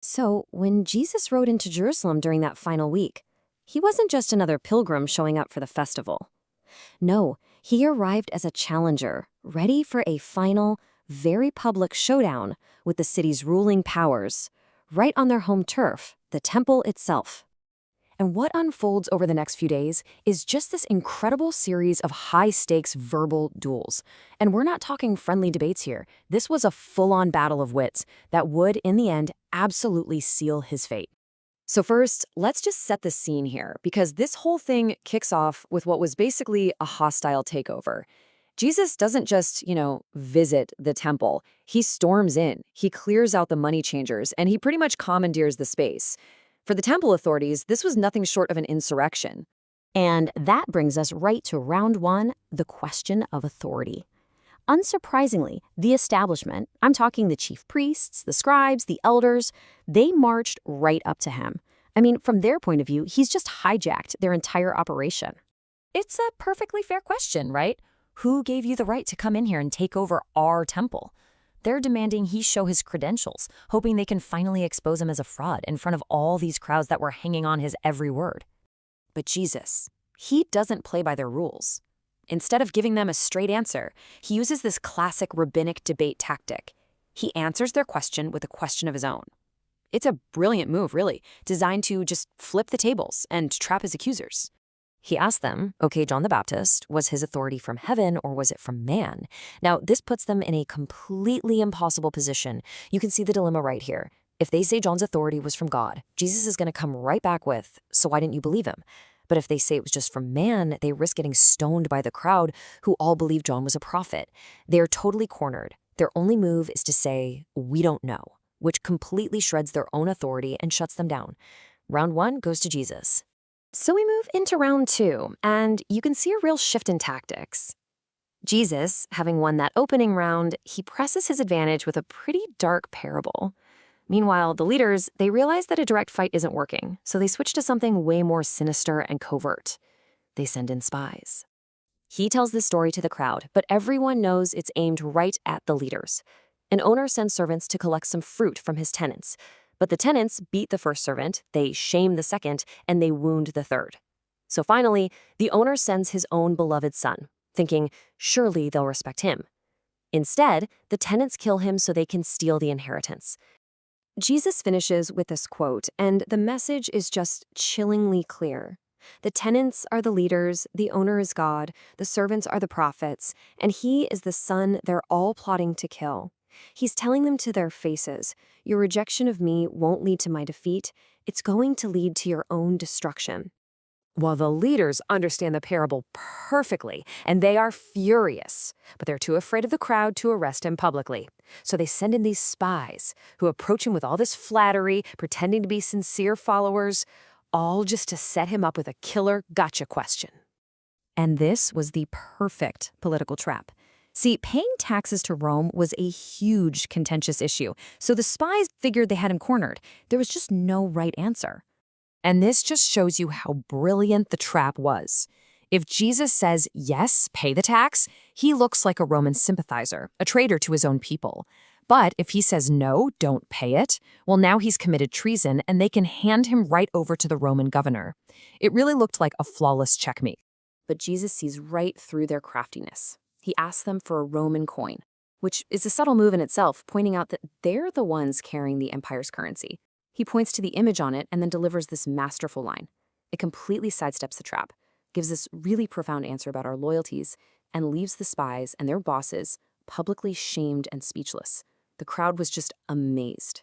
So, when Jesus rode into Jerusalem during that final week, he wasn't just another pilgrim showing up for the festival. No, he arrived as a challenger, ready for a final, very public showdown with the city's ruling powers, right on their home turf, the temple itself. And what unfolds over the next few days is just this incredible series of high-stakes verbal duels. And we're not talking friendly debates here. This was a full-on battle of wits that would, in the end, absolutely seal his fate. So first, let's just set the scene here, because this whole thing kicks off with what was basically a hostile takeover. Jesus doesn't just, visit the temple. He storms in, he clears out the money changers, and he pretty much commandeers the space. For the temple authorities, this was nothing short of an insurrection. And that brings us right to round one, the question of authority. Unsurprisingly, the establishment, I'm talking the chief priests, the scribes, the elders, they marched right up to him. I mean, from their point of view, he's just hijacked their entire operation. It's a perfectly fair question, right? Who gave you the right to come in here and take over our temple? They're demanding he show his credentials, hoping they can finally expose him as a fraud in front of all these crowds that were hanging on his every word. But Jesus, he doesn't play by their rules. Instead of giving them a straight answer, he uses this classic rabbinic debate tactic. He answers their question with a question of his own. It's a brilliant move, really, designed to just flip the tables and trap his accusers. He asked them, okay, John the Baptist, was his authority from heaven or was it from man? Now, this puts them in a completely impossible position. You can see the dilemma right here. If they say John's authority was from God, Jesus is going to come right back with, so why didn't you believe him? But if they say it was just from man, they risk getting stoned by the crowd who all believe John was a prophet. They are totally cornered. Their only move is to say, we don't know, which completely shreds their own authority and shuts them down. Round one goes to Jesus. So we move into round two, and you can see a real shift in tactics. Jesus, having won that opening round, he presses his advantage with a pretty dark parable. Meanwhile, the leaders, they realize that a direct fight isn't working, so they switch to something way more sinister and covert. They send in spies. He tells this story to the crowd, but everyone knows it's aimed right at the leaders. An owner sends servants to collect some fruit from his tenants, but the tenants beat the first servant, they shame the second, and they wound the third. So finally, the owner sends his own beloved son, thinking, surely they'll respect him. Instead, the tenants kill him so they can steal the inheritance. Jesus finishes with this quote, and the message is just chillingly clear. The tenants are the leaders, the owner is God, the servants are the prophets, and he is the son they're all plotting to kill. He's telling them to their faces, your rejection of me won't lead to my defeat, it's going to lead to your own destruction. Well, the leaders understand the parable perfectly, and they are furious, but they're too afraid of the crowd to arrest him publicly. So they send in these spies who approach him with all this flattery, pretending to be sincere followers, all just to set him up with a killer gotcha question. And this was the perfect political trap. See, paying taxes to Rome was a huge contentious issue, so the spies figured they had him cornered. There was just no right answer. And this just shows you how brilliant the trap was. If Jesus says, yes, pay the tax, he looks like a Roman sympathizer, a traitor to his own people. But if he says, no, don't pay it, well, now he's committed treason, and they can hand him right over to the Roman governor. It really looked like a flawless checkmate. But Jesus sees right through their craftiness. He asks them for a Roman coin, which is a subtle move in itself, pointing out that they're the ones carrying the empire's currency. He points to the image on it and then delivers this masterful line. It completely sidesteps the trap, gives this really profound answer about our loyalties, and leaves the spies and their bosses publicly shamed and speechless. The crowd was just amazed.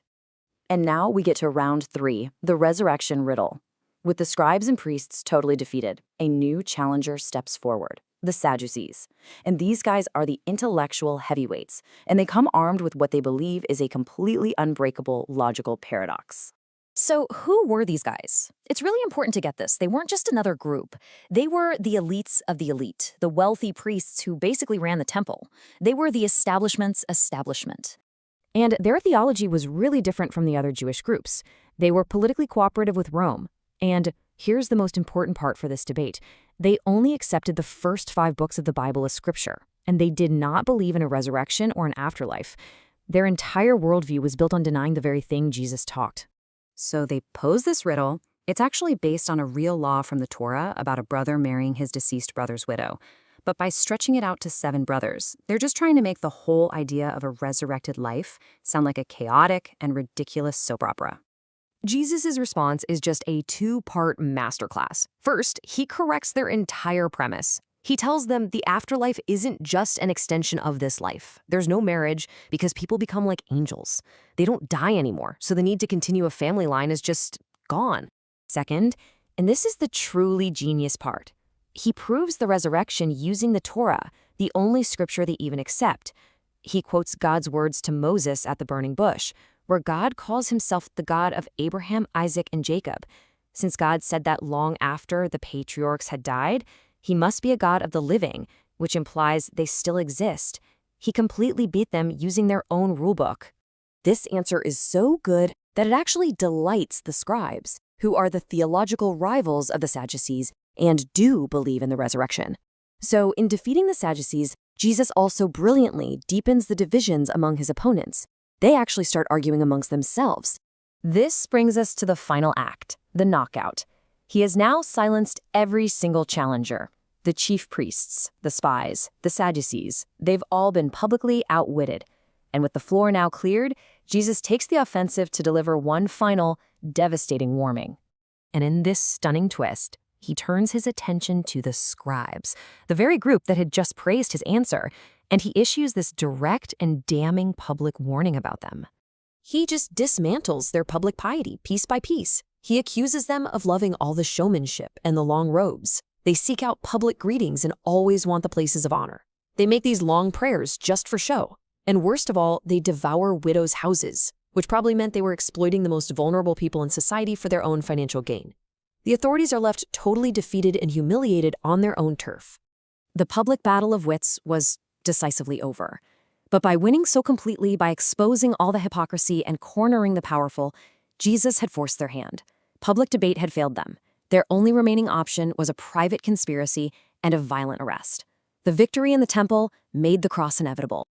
And now we get to round three, the resurrection riddle. With the scribes and priests totally defeated, a new challenger steps forward. The Sadducees. And these guys are the intellectual heavyweights, and they come armed with what they believe is a completely unbreakable logical paradox. So who were these guys? It's really important to get this. They weren't just another group. They were the elites of the elite, the wealthy priests who basically ran the temple. They were the establishment's establishment. And their theology was really different from the other Jewish groups. They were politically cooperative with Rome. And here's the most important part for this debate. They only accepted the first 5 books of the Bible as scripture, and they did not believe in a resurrection or an afterlife. Their entire worldview was built on denying the very thing Jesus taught. So they pose this riddle. It's actually based on a real law from the Torah about a brother marrying his deceased brother's widow. But by stretching it out to 7 brothers, they're just trying to make the whole idea of a resurrected life sound like a chaotic and ridiculous soap opera. Jesus' response is just a 2-part masterclass. First, he corrects their entire premise. He tells them the afterlife isn't just an extension of this life. There's no marriage because people become like angels. They don't die anymore, so the need to continue a family line is just gone. Second, and this is the truly genius part, he proves the resurrection using the Torah, the only scripture they even accept. He quotes God's words to Moses at the burning bush, where God calls himself the God of Abraham, Isaac, and Jacob. Since God said that long after the patriarchs had died, he must be a God of the living, which implies they still exist. He completely beat them using their own rulebook. This answer is so good that it actually delights the scribes, who are the theological rivals of the Sadducees and do believe in the resurrection. So in defeating the Sadducees, Jesus also brilliantly deepens the divisions among his opponents. They actually start arguing amongst themselves. This brings us to the final act, the knockout. He has now silenced every single challenger. The chief priests, the spies, the Sadducees, they've all been publicly outwitted. And with the floor now cleared, Jesus takes the offensive to deliver one final, devastating warning. And in this stunning twist, he turns his attention to the scribes, the very group that had just praised his answer, and he issues this direct and damning public warning about them. He just dismantles their public piety piece by piece. He accuses them of loving all the showmanship and the long robes. They seek out public greetings and always want the places of honor. They make these long prayers just for show. And worst of all, they devour widows' houses, which probably meant they were exploiting the most vulnerable people in society for their own financial gain. The authorities are left totally defeated and humiliated on their own turf. The public battle of wits was decisively over. But by winning so completely, by exposing all the hypocrisy and cornering the powerful, Jesus had forced their hand. Public debate had failed them. Their only remaining option was a private conspiracy and a violent arrest. The victory in the temple made the cross inevitable.